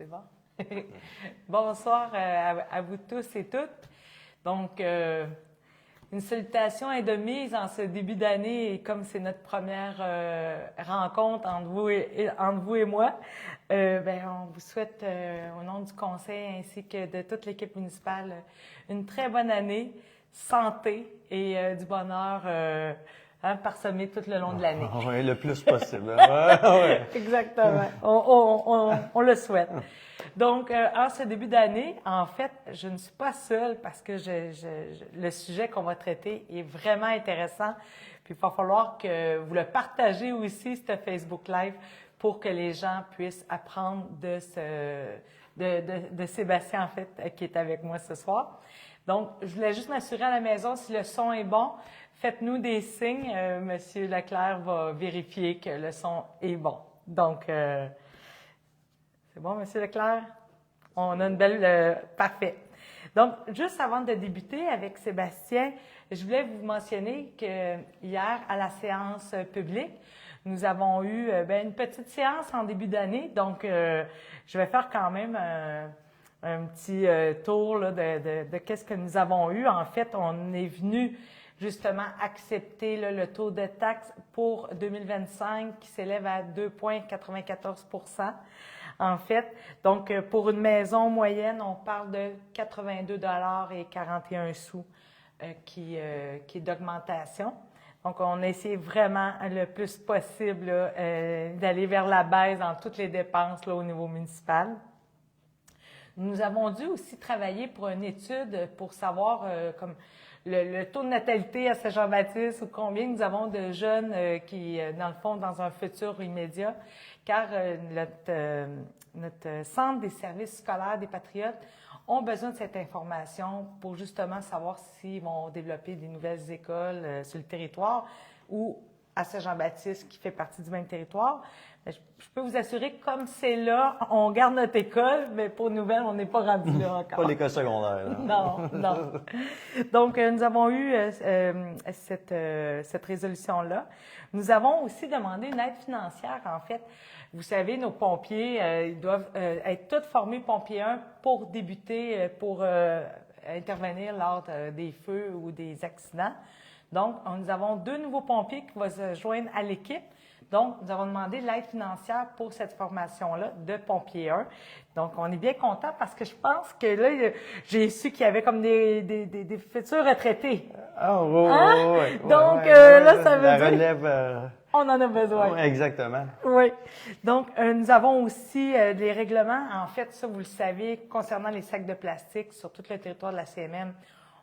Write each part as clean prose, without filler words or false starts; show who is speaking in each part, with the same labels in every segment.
Speaker 1: C'est bon? Bonsoir à vous tous et toutes. Donc, une salutation est de mise en ce début d'année, et comme c'est notre première rencontre entre vous et moi, on vous souhaite, au nom du conseil ainsi que de toute l'équipe municipale, une très bonne année, santé et du bonheur parsemé tout le long de l'année.
Speaker 2: Oui, le plus possible. Ouais.
Speaker 1: Exactement. On le souhaite. Donc, en ce début d'année, en fait, je ne suis pas seule parce que le sujet qu'on va traiter est vraiment intéressant. Puis, il va falloir que vous le partagez aussi, ce Facebook Live, pour que les gens puissent apprendre de Sébastien, en fait, qui est avec moi ce soir. Donc, je voulais juste m'assurer à la maison si le son est bon. Faites-nous des signes. Monsieur Leclerc va vérifier que le son est bon. Donc, c'est bon, Monsieur Leclerc? On a une belle... parfait. Donc, juste avant de débuter avec Sébastien, je voulais vous mentionner que hier, à la séance publique, nous avons eu une petite séance en début d'année. Donc, je vais faire quand même un petit tour là, de qu'est-ce que nous avons eu. En fait, on est venu justement accepter là, le taux de taxe pour 2025 qui s'élève à 2,94 % en fait. Donc, pour une maison moyenne, on parle de 82,41 $ qui est d'augmentation. Donc, on essaie vraiment le plus possible d'aller vers la baisse dans toutes les dépenses là, au niveau municipal. Nous avons dû aussi travailler pour une étude pour savoir comme le taux de natalité à Saint-Jean-Baptiste ou combien nous avons de jeunes qui, dans le fond, dans un futur immédiat, car notre Centre des services scolaires des Patriotes ont besoin de cette information pour justement savoir s'ils vont développer des nouvelles écoles sur le territoire ou à Saint-Jean-Baptiste qui fait partie du même territoire. Je peux vous assurer que comme c'est là, on garde notre école, mais pour nouvelles, on n'est pas rendu là encore.
Speaker 2: Pas l'école secondaire. Là.
Speaker 1: Non. Donc, nous avons eu cette résolution-là. Nous avons aussi demandé une aide financière, en fait. Vous savez, nos pompiers, ils doivent être tous formés pompiers 1 pour débuter, pour intervenir lors des feux ou des accidents. Donc, nous avons 2 nouveaux pompiers qui vont se joindre à l'équipe. Donc, nous avons demandé l'aide financière pour cette formation-là de pompier 1. Donc, on est bien content parce que je pense que là, j'ai su qu'il y avait comme des futurs retraités.
Speaker 2: Ah, oui.
Speaker 1: Donc, là, ça veut
Speaker 2: la
Speaker 1: dire...
Speaker 2: relève...
Speaker 1: On en a besoin.
Speaker 2: Oui, exactement.
Speaker 1: Oui. Donc, nous avons aussi des règlements. En fait, ça, vous le savez, concernant les sacs de plastique sur tout le territoire de la CMM,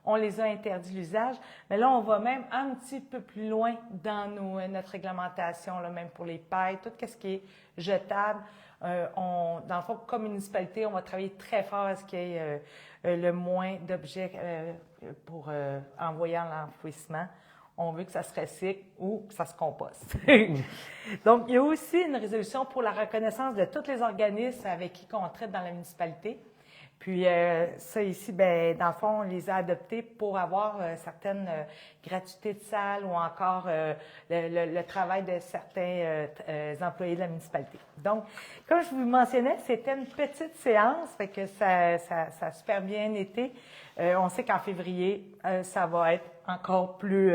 Speaker 1: on les a interdit l'usage. Mais là, on va même un petit peu plus loin dans notre réglementation, là, même pour les pailles, tout ce qui est jetable. Dans le fond, comme municipalité, on va travailler très fort à ce qu'il y ait le moins d'objets pour envoyer en l'enfouissement. On veut que ça se recycle ou que ça se composte. Donc, il y a aussi une résolution pour la reconnaissance de tous les organismes avec qui on traite dans la municipalité. Puis, ça ici, dans le fond, on les a adoptés pour avoir certaines gratuités de salle ou encore le travail de certains employés de la municipalité. Donc, comme je vous mentionnais, c'était une petite séance, fait que ça a super bien été. On sait qu'en février, ça va être encore plus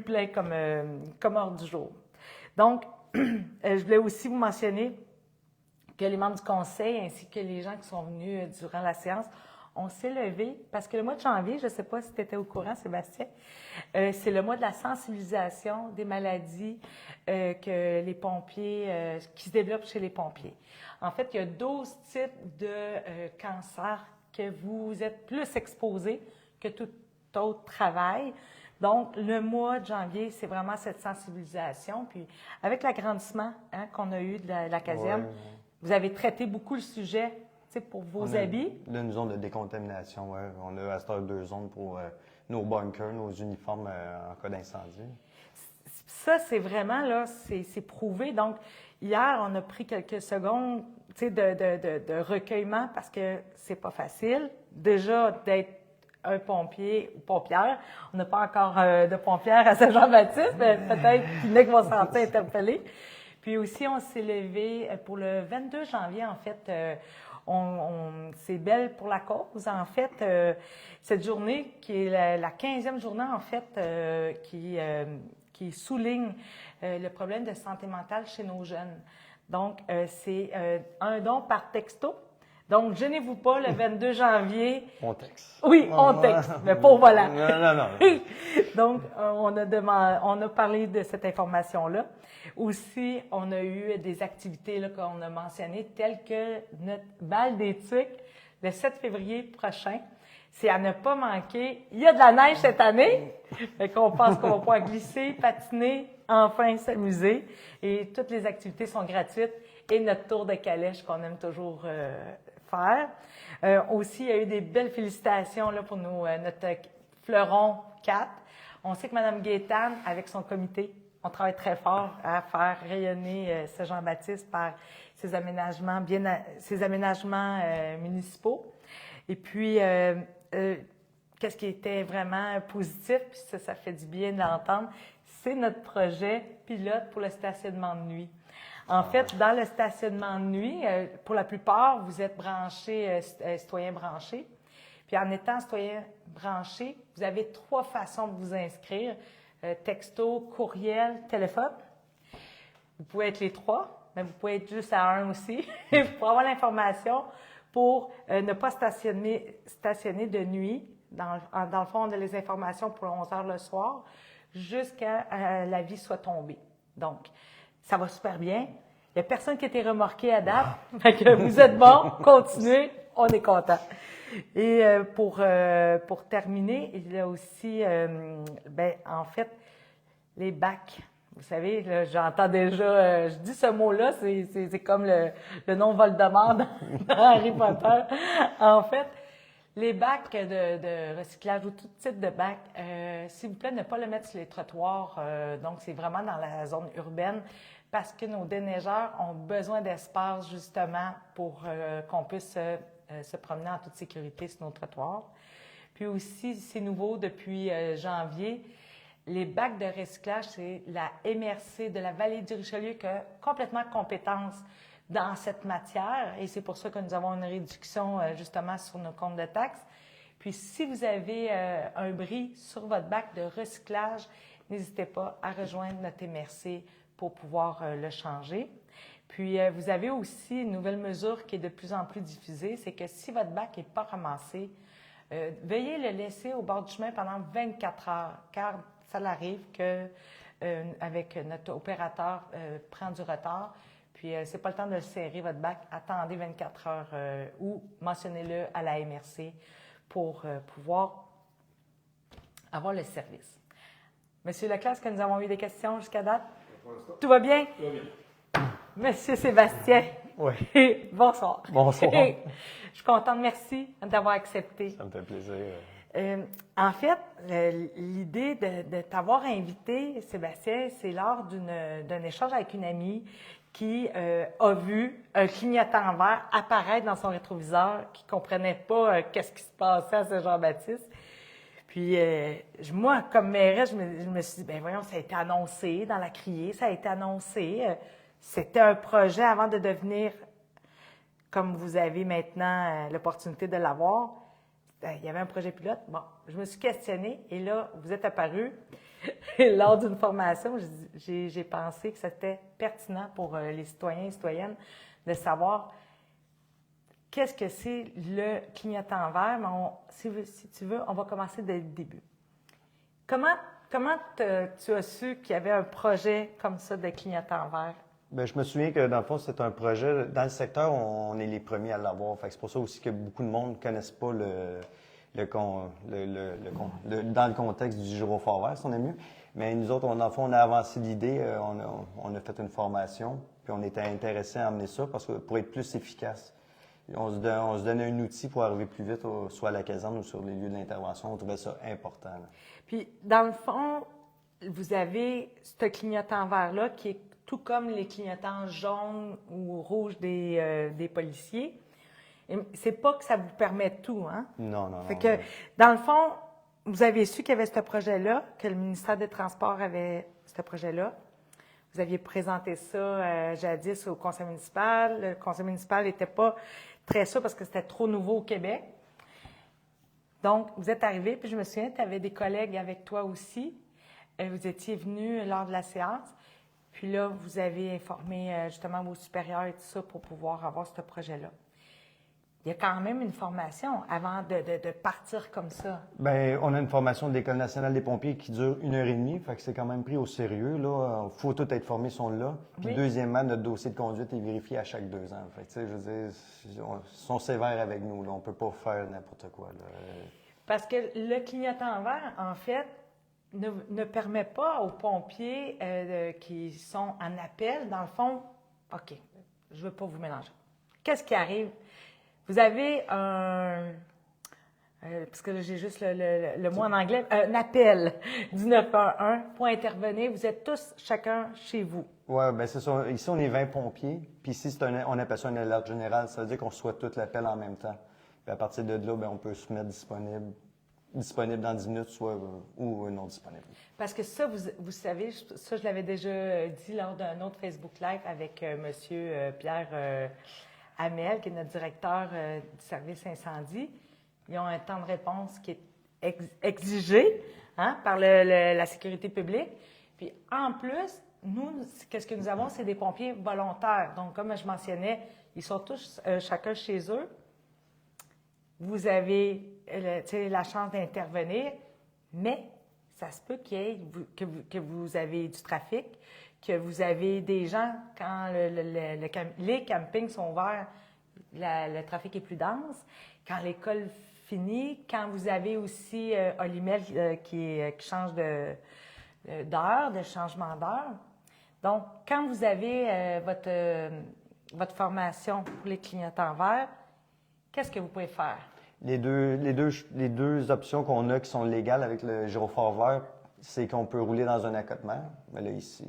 Speaker 1: plein comme ordre du jour. Donc, je voulais aussi vous mentionner que les membres du conseil ainsi que les gens qui sont venus durant la séance, on s'est levé parce que le mois de janvier, je ne sais pas si tu étais au courant, Sébastien, c'est le mois de la sensibilisation des maladies que les pompiers, qui se développent chez les pompiers. En fait, il y a 12 types de cancers que vous êtes plus exposés que tout autre travail. Donc, le mois de janvier, c'est vraiment cette sensibilisation. Puis, avec l'agrandissement qu'on a eu de la caserne, vous avez traité beaucoup le sujet pour vos habits.
Speaker 2: Là, une zone de décontamination, oui. On a à cette heure 2 zones pour nos bunkers, nos uniformes en cas d'incendie.
Speaker 1: Ça, c'est vraiment, là, c'est prouvé. Donc, hier, on a pris quelques secondes de recueillement parce que c'est pas facile. Déjà, d'être un pompier ou pompière. On n'a pas encore de pompière à Saint-Jean-Baptiste, mais peut-être qu'il y en a qui vont se sentir interpellés. Puis aussi, on s'est levé pour le 22 janvier, en fait, c'est Belle pour la cause, en fait. Cette journée, qui est la 15e journée, en fait, qui souligne le problème de santé mentale chez nos jeunes. Donc, c'est un don par texto. Donc, gênez-vous pas, le 22 janvier.
Speaker 2: On texte.
Speaker 1: Oui, on texte, mais pas voilà.
Speaker 2: Non.
Speaker 1: Donc, on a parlé de cette information-là. Aussi, on a eu des activités là, qu'on a mentionnées, telles que notre bal des tucs le 7 février prochain. C'est à ne pas manquer. Il y a de la neige cette année, fait qu'on pense qu'on va pouvoir glisser, patiner, enfin s'amuser. Et toutes les activités sont gratuites. Et notre tour de calèche qu'on aime toujours faire. Aussi, il y a eu des belles félicitations là, pour notre fleuron 4. On sait que Mme Gaétane, avec son comité, on travaille très fort à faire rayonner ce Jean-Baptiste par ses aménagements, municipaux. Et puis, qu'est-ce qui était vraiment positif, puis ça fait du bien d'entendre, c'est notre projet pilote pour le stationnement de nuit. En fait, dans le stationnement de nuit, pour la plupart, vous êtes branchés, citoyens branchés. Puis en étant citoyen branché, vous avez 3 façons de vous inscrire. Texto, courriel, téléphone. Vous pouvez être les 3, mais vous pouvez être juste à un aussi pour avoir l'information pour ne pas stationner de nuit. Dans le fond, on a les informations pour 11 heures le soir jusqu'à la vie soit tombée. Donc, ça va super bien. Il n'y a personne qui a été remorqué à date. Fait que vous êtes bon, continuez, on est content. Et pour terminer, il y a aussi, en fait, les bacs. Vous savez, là, j'entends déjà, je dis ce mot-là, c'est comme le nom Voldemort dans Harry Potter. En fait, les bacs de recyclage ou tout type de bac, s'il vous plaît, ne pas le mettre sur les trottoirs. Donc, c'est vraiment dans la zone urbaine parce que nos déneigeurs ont besoin d'espace justement pour qu'on puisse se promener en toute sécurité sur nos trottoirs. Puis aussi, c'est nouveau depuis janvier, les bacs de recyclage, c'est la MRC de la Vallée du Richelieu qui a complètement compétence dans cette matière et c'est pour ça que nous avons une réduction justement sur nos comptes de taxes. Puis si vous avez un bris sur votre bac de recyclage, n'hésitez pas à rejoindre notre MRC pour pouvoir le changer. Puis vous avez aussi une nouvelle mesure qui est de plus en plus diffusée, c'est que si votre bac n'est pas ramassé, veuillez le laisser au bord du chemin pendant 24 heures, car ça arrive que avec notre opérateur prend du retard. Puis, c'est pas le temps de le serrer, votre bac. Attendez 24 heures ou mentionnez-le à la MRC pour pouvoir avoir le service. Monsieur Leclerc, est-ce que nous avons eu des questions jusqu'à date? Tout va bien?
Speaker 3: Tout va bien.
Speaker 1: Monsieur Sébastien.
Speaker 2: Oui.
Speaker 1: Bonsoir.
Speaker 2: Bonsoir.
Speaker 1: Je suis contente, merci d'avoir accepté.
Speaker 2: Ça me fait plaisir.
Speaker 1: En fait, l'idée de t'avoir invité, Sébastien, c'est lors d'un échange avec une amie qui a vu un clignotant vert apparaître dans son rétroviseur, qui ne comprenait pas qu'est-ce qui se passait à Saint-Jean-Baptiste. Puis moi, comme mairesse, je me suis dit, ben voyons, ça a été annoncé dans la criée, ça a été annoncé. C'était un projet avant de devenir, comme vous avez maintenant l'opportunité de l'avoir. Il y avait un projet pilote. Bon, je me suis questionnée et là, vous êtes apparu. Lors d'une formation, j'ai pensé que c'était pertinent pour les citoyens et citoyennes de savoir qu'est-ce que c'est le clignotant vert. Mais si tu veux, on va commencer dès le début. Comment tu as su qu'il y avait un projet comme ça de clignotant vert?
Speaker 2: Bien, je me souviens que dans le fond, c'est un projet. Dans le secteur, on est les premiers à l'avoir. Fait que c'est pour ça aussi que beaucoup de monde ne connaissent pas dans le contexte du gyrophare vert, si on est mieux. Mais nous autres, dans le fond, on a avancé l'idée, on a fait une formation, puis on était intéressés à amener ça parce que pour être plus efficace. On se donnait un outil pour arriver plus vite, soit à la caserne ou sur les lieux d'intervention. On trouvait ça important. Là.
Speaker 1: Puis, dans le fond, vous avez ce clignotant vert-là qui est tout comme les clignotants jaunes ou rouges des policiers. C'est pas que ça vous permet tout, hein?
Speaker 2: Non.
Speaker 1: Fait que, dans le fond, vous avez su qu'il y avait ce projet-là, que le ministère des Transports avait ce projet-là. Vous aviez présenté ça jadis au conseil municipal. Le conseil municipal n'était pas très sûr parce que c'était trop nouveau au Québec. Donc, vous êtes arrivé, puis je me souviens, tu avais des collègues avec toi aussi. Vous étiez venus lors de la séance. Puis là, vous avez informé justement vos supérieurs et tout ça pour pouvoir avoir ce projet-là. Il y a quand même une formation avant de partir comme ça.
Speaker 2: Bien, on a une formation de l'École nationale des pompiers qui dure 1 heure et demie, fait que c'est quand même pris au sérieux. Il faut tout être formé, sont là. Puis
Speaker 1: Oui.
Speaker 2: deuxièmement, notre dossier de conduite est vérifié à chaque 2 ans. Fait que, tu sais, je veux dire, ils sont sévères avec nous. Là. On peut pas faire n'importe quoi. Là.
Speaker 1: Parce que le clignotant vert, en fait, ne permet pas aux pompiers qui sont en appel, dans le fond, OK, je ne veux pas vous mélanger. Qu'est-ce qui arrive? Vous avez parce que là, j'ai juste le mot en anglais, un appel du 911 pour intervenir. Vous êtes tous, chacun, chez vous.
Speaker 2: Oui, bien c'est ça. Ici, on est 20 pompiers. Puis ici, on appelle ça une alerte générale. Ça veut dire qu'on reçoit tout l'appel en même temps. Puis à partir de là, bien, on peut se mettre disponible dans 10 minutes, soit ou non disponible.
Speaker 1: Parce que ça, vous savez, ça, je l'avais déjà dit lors d'un autre Facebook Live avec M. Pierre Hamel, qui est notre directeur du service incendie. Ils ont un temps de réponse qui est exigé par la sécurité publique. Puis en plus, nous, qu'est-ce que nous avons, c'est des pompiers volontaires. Donc, comme je mentionnais, ils sont tous chacun chez eux. Vous avez la chance d'intervenir, mais ça se peut que vous avez du trafic, que vous avez des gens, quand les campings sont ouverts, le trafic est plus dense. Quand l'école finit, quand vous avez aussi Olimel qui change d'heure, de changement d'heure. Donc, quand vous avez votre formation pour les clignotants verts, qu'est-ce que vous pouvez faire?
Speaker 2: Les deux options qu'on a qui sont légales avec le gyrophare vert, c'est qu'on peut rouler dans un accotement. Mais là, ici...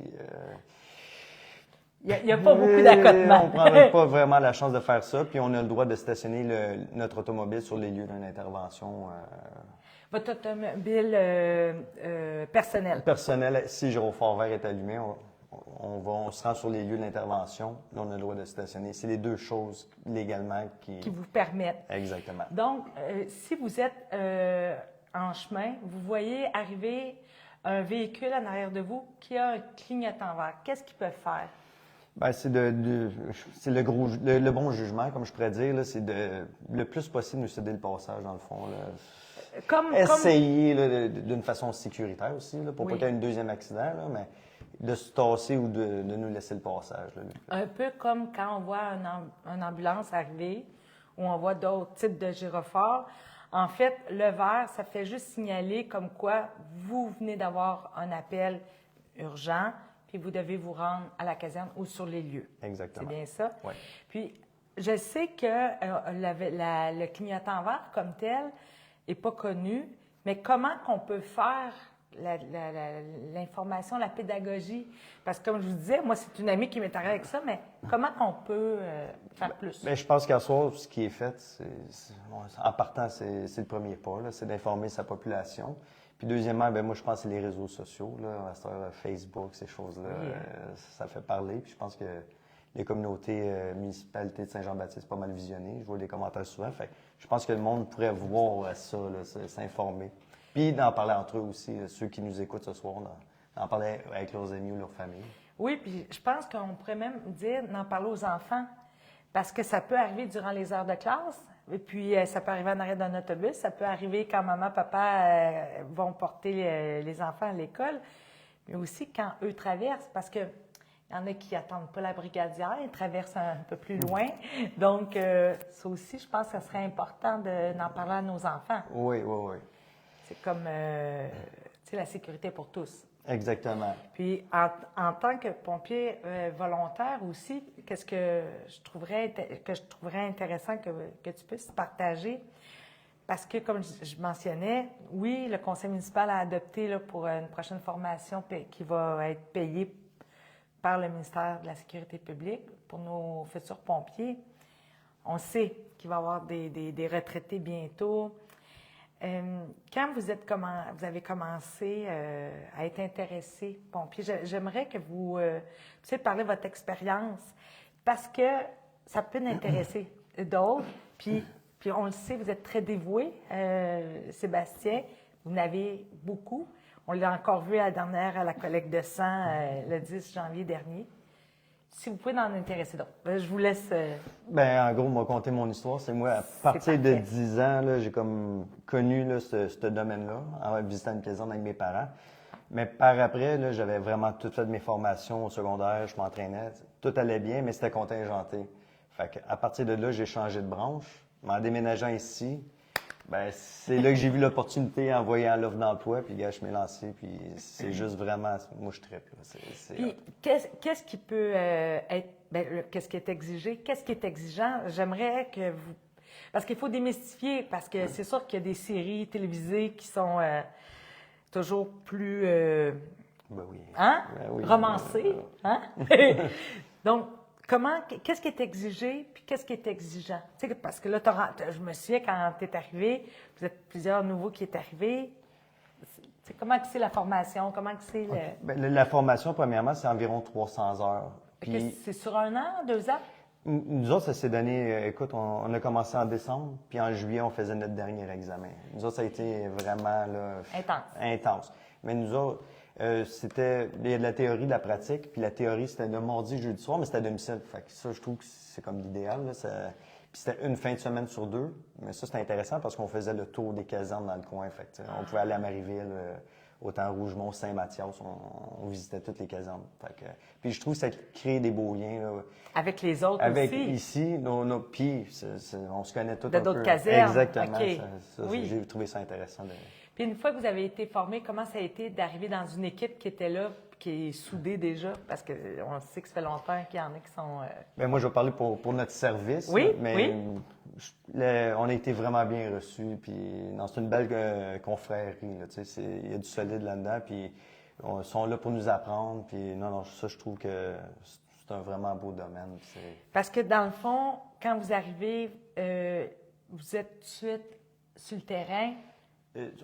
Speaker 1: Il n'y a pas beaucoup d'accotements.
Speaker 2: On ne prend pas vraiment la chance de faire ça. Puis on a le droit de stationner notre automobile sur les lieux d'une intervention.
Speaker 1: Votre automobile personnelle.
Speaker 2: Personnel, si le gyrophare vert est allumé, on se rend sur les lieux de l'intervention. Là, on a le droit de stationner. C'est les deux choses légalement
Speaker 1: qui vous permettent.
Speaker 2: Exactement.
Speaker 1: Donc, si vous êtes en chemin, vous voyez arriver un véhicule en arrière de vous qui a un clignotant vert. Qu'est-ce qu'ils peuvent faire?
Speaker 2: Bien, c'est le bon jugement, comme je pourrais dire. Là, c'est le plus possible nous céder le passage, dans le fond. Là. Essayer là, d'une façon sécuritaire aussi, là, pour pas qu'il y ait un deuxième accident, là, mais de se tasser ou de nous laisser le passage. Là.
Speaker 1: Un peu comme quand on voit une ambulance arriver ou on voit d'autres types de gyrophares. En fait, le vert, ça fait juste signaler comme quoi vous venez d'avoir un appel urgent, puis vous devez vous rendre à la caserne ou sur les lieux.
Speaker 2: Exactement.
Speaker 1: C'est bien ça?
Speaker 2: Oui.
Speaker 1: Puis, je sais que le clignotant vert comme tel n'est pas connu, mais comment qu'on peut faire l'information, la pédagogie? Parce que, comme je vous disais, moi, c'est une amie qui m'est arrivée avec ça, mais comment qu'on peut faire plus?
Speaker 2: Bien, je pense qu'à soir, ce qui est fait, en partant, c'est le premier pas, là, c'est d'informer sa population. Puis deuxièmement, bien, moi, je pense que c'est les réseaux sociaux, là, Facebook, ces choses-là, ça fait parler. Puis je pense que les communautés municipalités de Saint-Jean-Baptiste pas mal visionnées. Je vois des commentaires souvent. Fait je pense que le monde pourrait voir ça, s'informer. Puis d'en parler entre eux aussi, ceux qui nous écoutent ce soir, d'en parler avec leurs amis ou leur famille.
Speaker 1: Oui, puis je pense qu'on pourrait même dire d'en parler aux enfants. Parce que ça peut arriver durant les heures de classe, et puis ça peut arriver en arrière d'un autobus, ça peut arriver quand maman, papa vont porter les enfants à l'école, mais aussi quand eux traversent, parce que il y en a qui n'attendent pas la brigadière, ils traversent un peu plus loin. Donc, ça aussi, je pense que ce serait important d'en parler à nos enfants.
Speaker 2: Oui, oui, oui.
Speaker 1: C'est comme, tu sais, la sécurité pour tous.
Speaker 2: Exactement.
Speaker 1: Puis, en tant que pompier volontaire aussi, qu'est-ce que je trouverais intéressant que tu puisses partager? Parce que, comme je mentionnais, oui, le conseil municipal a adopté là, pour une prochaine formation qui va être payée par le ministère de la Sécurité publique pour nos futurs pompiers. On sait qu'il va y avoir des retraités bientôt. Quand vous avez commencé à être intéressé pompier, j'aimerais que vous puissiez parler de votre expérience parce que ça peut intéresser d'autres. Puis on le sait, vous êtes très dévoué, Sébastien. Vous en avez beaucoup. On l'a encore vu à la collecte de sang le 10 janvier dernier. Si vous pouvez en intéresser d'autres. Je vous laisse...
Speaker 2: Ben, en gros, m'a conté mon histoire. C'est moi, à partir de 10 ans, là, j'ai comme connu là, ce domaine-là, en visitant une caserne avec mes parents. Mais par après, là, j'avais vraiment tout fait de mes formations au secondaire, je m'entraînais. Tout allait bien, mais c'était contingenté. Fait qu'à partir de là, j'ai changé de branche. Mais en déménageant ici, ben, c'est là que j'ai vu l'opportunité en voyant l'offre d'emploi, puis gars, je m'ai lancé, puis c'est juste vraiment, moi je trippe.
Speaker 1: Puis qu'est-ce qui peut être, qu'est-ce qui est exigé, qu'est-ce qui est exigeant? J'aimerais que vous, parce qu'il faut démystifier, parce que c'est sûr qu'il y a des séries télévisées qui sont toujours plus,
Speaker 2: Ben oui.
Speaker 1: hein?
Speaker 2: Ben oui.
Speaker 1: Romancées, hein? Donc, qu'est-ce qui est exigé, puis qu'est-ce qui est exigeant? Tu sais, parce que là, je me souviens quand tu es arrivé, vous êtes plusieurs nouveaux qui est arrivé. Comment c'est la formation? Comment c'est le...
Speaker 2: Ben, la formation, premièrement, c'est environ 300 heures. Puis,
Speaker 1: c'est sur 1 an, 2 ans?
Speaker 2: nous autres, ça s'est donné, écoute, on a commencé en décembre, puis en juillet, on faisait notre dernier examen. Nous autres, ça a été vraiment là, intense. Mais nous autres, c'était il y a de la théorie, de la pratique, puis la théorie, c'était le mardi, jeudi soir, mais c'était à domicile. Fait que ça, je trouve que c'est comme l'idéal. Puis c'était une fin de semaine sur 2, mais ça, c'était intéressant parce qu'on faisait le tour des casernes dans le coin. Fait que, on pouvait aller à Marieville, autant Rougemont, Saint-Mathias, on visitait toutes les casernes. Fait que, puis je trouve que ça crée des beaux liens. Là,
Speaker 1: avec les autres
Speaker 2: avec
Speaker 1: aussi?
Speaker 2: Ici, puis on se connaît tous un peu.
Speaker 1: D'autres casernes?
Speaker 2: Exactement.
Speaker 1: Okay.
Speaker 2: Oui. J'ai trouvé ça intéressant.
Speaker 1: Puis une fois que vous avez été formé, comment ça a été d'arriver dans une équipe qui était là, qui est soudée déjà? Parce qu'on sait que ça fait longtemps qu'il y en a qui sont...
Speaker 2: Bien, moi, je vais parler pour notre service.
Speaker 1: Oui,
Speaker 2: là, mais on a été vraiment bien reçus. Puis, non, c'est une belle confrérie. Là, il y a du solide là-dedans. Puis, ils sont là pour nous apprendre. Puis, non, ça, je trouve que c'est un vraiment beau domaine.
Speaker 1: Parce que dans le fond, quand vous arrivez, vous êtes tout de suite sur le terrain.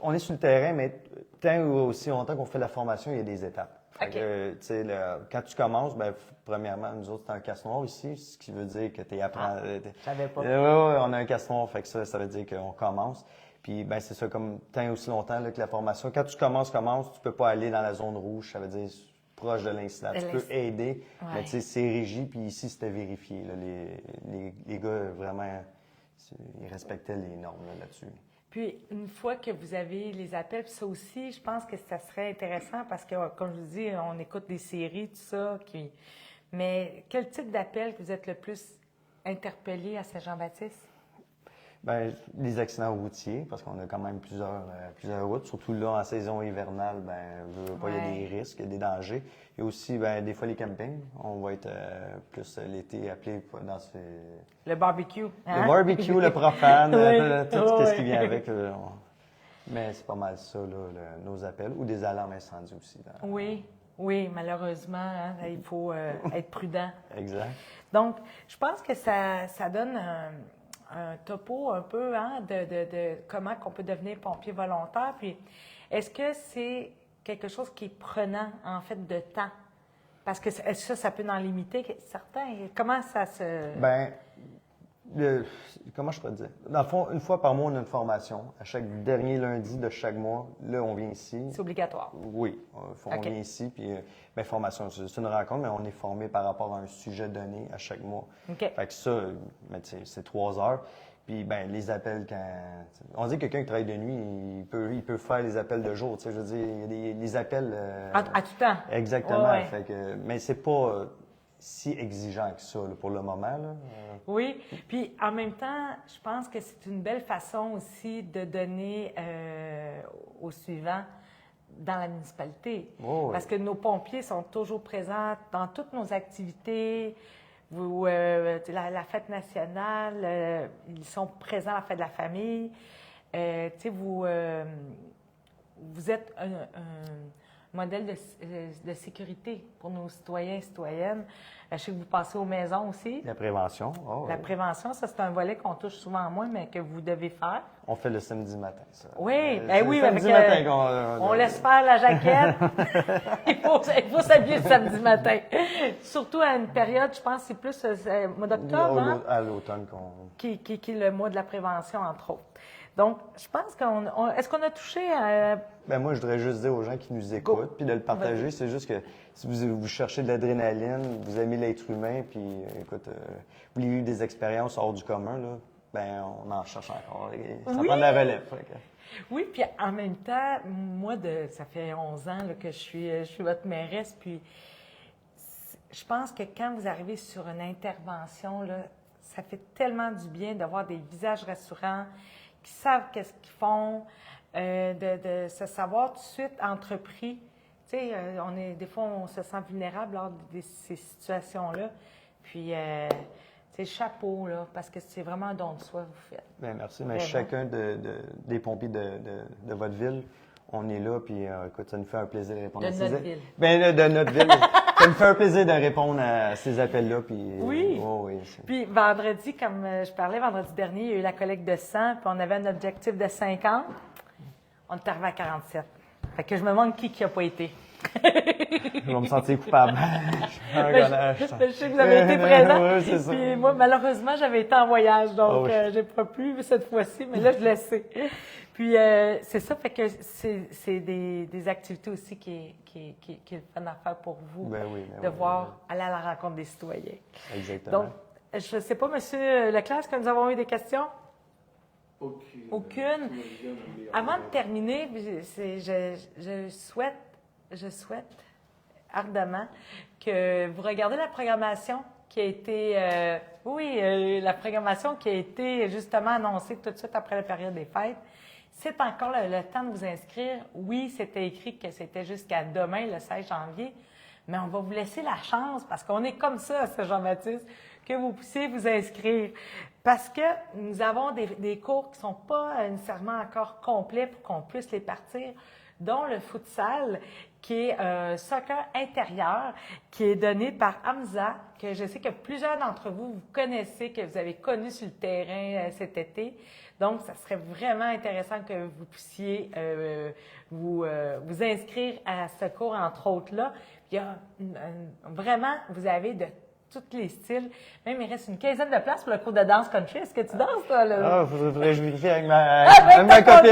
Speaker 2: On est sur le terrain, mais tant ou aussi longtemps qu'on fait la formation, il y a des étapes.
Speaker 1: Okay.
Speaker 2: Quand tu commences, ben, premièrement, nous autres, c'est un casse-noir ici, ce qui veut dire que tu es apprend.
Speaker 1: Je savais pas.
Speaker 2: Oui, on a un casse-noir, fait que ça veut dire qu'on commence. Puis, ben, c'est ça, comme tant aussi longtemps là, que la formation. Quand tu commences, tu peux pas aller dans la zone rouge, ça veut dire proche de l'incident. Tu peux aider, mais tu sais, c'est régi, puis ici, c'était vérifié. Là, les gars, vraiment, ils respectaient les normes là-dessus.
Speaker 1: Puis, une fois que vous avez les appels, puis ça aussi, je pense que ça serait intéressant parce que, comme je vous dis, on écoute des séries, tout ça. Mais quel type d'appel que vous êtes le plus interpellé à Saint-Jean-Baptiste?
Speaker 2: Bien, les accidents routiers, parce qu'on a quand même plusieurs routes, surtout là, en saison hivernale, il y a des risques, il y a des dangers. Il y a aussi, des fois, les campings. On va être plus l'été appelé dans ces...
Speaker 1: Le barbecue. Hein?
Speaker 2: Le barbecue, le profane, tout ce qui vient avec. Mais c'est pas mal ça, là, nos appels, ou des alarmes incendies aussi.
Speaker 1: Oui, malheureusement, hein, il faut être prudent.
Speaker 2: Exact.
Speaker 1: Donc, je pense que ça donne un topo un peu de comment on peut devenir pompier volontaire. Puis, est-ce que c'est quelque chose qui est prenant, en fait, de temps? Parce que ça peut en limiter certains. Comment ça se...
Speaker 2: Comment je peux te dire? Dans le fond, une fois par mois, on a une formation. À chaque dernier lundi de chaque mois, là, on vient ici.
Speaker 1: C'est obligatoire?
Speaker 2: Oui. On vient ici, puis formation, c'est une rencontre, mais on est formé par rapport à un sujet donné à chaque mois.
Speaker 1: Okay.
Speaker 2: Fait que ça, c'est 3 heures. Puis, les appels, on dit que quelqu'un qui travaille de nuit, il peut faire les appels de jour. Je veux dire, il y a les appels...
Speaker 1: à tout temps?
Speaker 2: Exactement.
Speaker 1: Ouais.
Speaker 2: Fait que, mais c'est pas... si exigeant que ça là, pour le moment. Là.
Speaker 1: Oui, puis en même temps, je pense que c'est une belle façon aussi de donner aux suivants dans la municipalité. Parce que nos pompiers sont toujours présents dans toutes nos activités. La fête nationale, ils sont présents à la fête de la famille. Vous êtes modèle de sécurité pour nos citoyens et citoyennes. Je sais que vous passez aux maisons aussi.
Speaker 2: La prévention.
Speaker 1: La prévention, ça, c'est un volet qu'on touche souvent moins, mais que vous devez faire.
Speaker 2: On fait le samedi matin, ça.
Speaker 1: Oui,
Speaker 2: oui,
Speaker 1: avec, on laisse faire la jaquette. il faut s'habiller le samedi matin. Surtout à une période, je pense, c'est plus mois d'octobre, hein?
Speaker 2: À l'automne qu'on...
Speaker 1: Qui est le mois de la prévention, entre autres. Donc, je pense est-ce qu'on a touché à...
Speaker 2: Ben moi, je voudrais juste dire aux gens qui nous écoutent, puis de le partager. C'est juste que si vous cherchez de l'adrénaline, vous aimez l'être humain, puis écoute, vous avez eu des expériences hors du commun, là, ben on en cherche encore. Ça prend de la relève.
Speaker 1: Oui, puis en même temps, moi, ça fait 11 ans là, que je suis votre mairesse, puis je pense que quand vous arrivez sur une intervention, là, ça fait tellement du bien d'avoir des visages rassurants, qui savent qu'est-ce qu'ils font, de se savoir tout de suite entrepris. Tu sais, des fois, on se sent vulnérable lors de ces situations-là. Puis, tu sais, chapeau, là, parce que c'est vraiment un don de soi que vous faites. Bien,
Speaker 2: merci. Mais chacun des pompiers de votre ville, on est là, puis écoute, ça nous fait un plaisir de répondre
Speaker 1: à ces appels.
Speaker 2: Bien, de notre ville. Ça me fait un plaisir de répondre à ces appels-là. Puis,
Speaker 1: oui. Puis vendredi, comme je parlais, vendredi dernier, il y a eu la collecte de sang, puis on avait un objectif de 50. On est arrivé à 47. Fait que je me demande qui n'a pas été.
Speaker 2: Je vais me sentir coupable.
Speaker 1: Je sais que vous avez été présent.
Speaker 2: Oui, c'est ça.
Speaker 1: Puis moi, malheureusement, j'avais été en voyage, donc j'ai pas pu cette fois-ci, mais là, je le sais. Puis c'est ça, fait que c'est des activités aussi qui est le fun à faire pour vous, de voir aller à la rencontre des citoyens.
Speaker 2: Exactement.
Speaker 1: Donc, je ne sais pas, M. Leclerc, est-ce que nous avons eu des questions? Aucune. Avant de terminer, je souhaite ardemment que vous regardez la programmation qui a été, la programmation qui a été justement annoncée tout de suite après la période des fêtes. C'est encore le temps de vous inscrire. Oui, c'était écrit que c'était jusqu'à demain, le 16 janvier, mais on va vous laisser la chance, parce qu'on est comme ça, ce Jean-Baptiste, que vous puissiez vous inscrire. Parce que nous avons des cours qui ne sont pas nécessairement encore complets pour qu'on puisse les partir, dont le futsal, qui est un soccer intérieur, qui est donné par Hamza, que je sais que plusieurs d'entre vous, vous connaissez, que vous avez connu sur le terrain cet été. Donc, ça serait vraiment intéressant que vous puissiez vous inscrire à ce cours, entre autres là. Il y a vraiment, vous avez de tous les styles. Même, il reste une quinzaine de places pour le cours de danse country. Est-ce que tu danses, toi, là?
Speaker 2: Faudrait que je vérifie avec ma copine.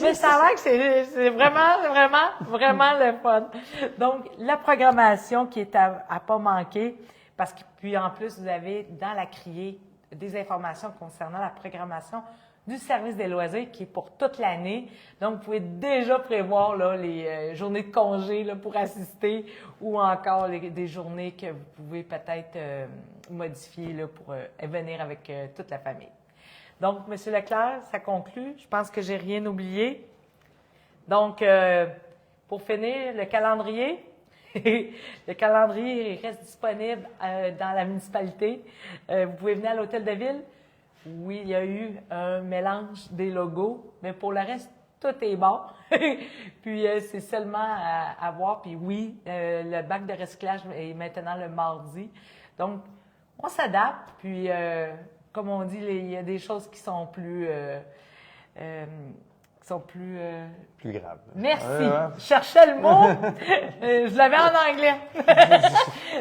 Speaker 1: Mais ça a l'air que c'est vraiment le fun. Donc, la programmation qui est à pas manquer, parce que puis en plus, vous avez dans la criée des informations concernant la programmation du service des loisirs qui est pour toute l'année. Donc, vous pouvez déjà prévoir là, les journées de congé là, pour assister ou encore des journées que vous pouvez peut-être modifier là, pour venir avec toute la famille. Donc, M. Leclerc, ça conclut. Je pense que j'ai rien oublié. Donc, pour finir, le calendrier. Le calendrier reste disponible dans la municipalité. Vous pouvez venir à l'hôtel de ville. Oui, il y a eu un mélange des logos, mais pour le reste, tout est bon. Puis, c'est seulement à voir. Puis oui, le bac de recyclage est maintenant le mardi. Donc, on s'adapte. Puis, comme on dit, il y a des choses qui sont plus
Speaker 2: plus grave.
Speaker 1: Merci. Je cherchais le mot. Je l'avais en anglais.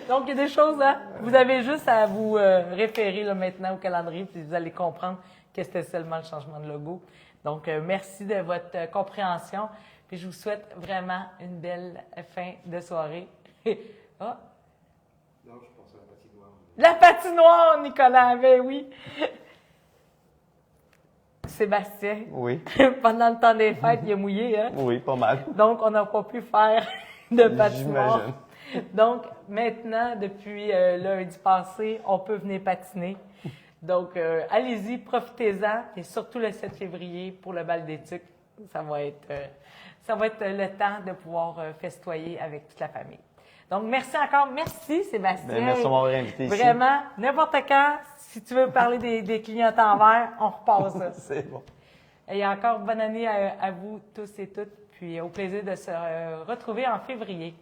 Speaker 1: Donc, il y a des choses, hein? Vous avez juste à vous référer là, maintenant au calendrier, puis vous allez comprendre que c'était seulement le changement de logo. Donc, merci de votre compréhension. Puis, je vous souhaite vraiment une belle fin de soirée. Ah!
Speaker 3: Non, je pense à la patinoire.
Speaker 1: La patinoire, Nicolas, ben oui. Sébastien.
Speaker 2: Oui.
Speaker 1: Pendant le temps des fêtes, il a mouillé, hein?
Speaker 2: Oui, pas mal.
Speaker 1: Donc, on n'a pas pu faire de patinoire.
Speaker 2: J'imagine.
Speaker 1: Donc, maintenant, depuis lundi passé, on peut venir patiner. Donc, allez-y, profitez-en. Et surtout le 7 février pour le bal des Tucs. Ça va être le temps de pouvoir festoyer avec toute la famille. Donc, merci encore. Merci, Sébastien.
Speaker 2: Bien, merci de m'avoir invité ici.
Speaker 1: Vraiment, n'importe quand, si tu veux parler des clignotants verts, on repasse ça.
Speaker 2: C'est bon.
Speaker 1: Et encore bonne année à vous tous et toutes. Puis au plaisir de se retrouver en février.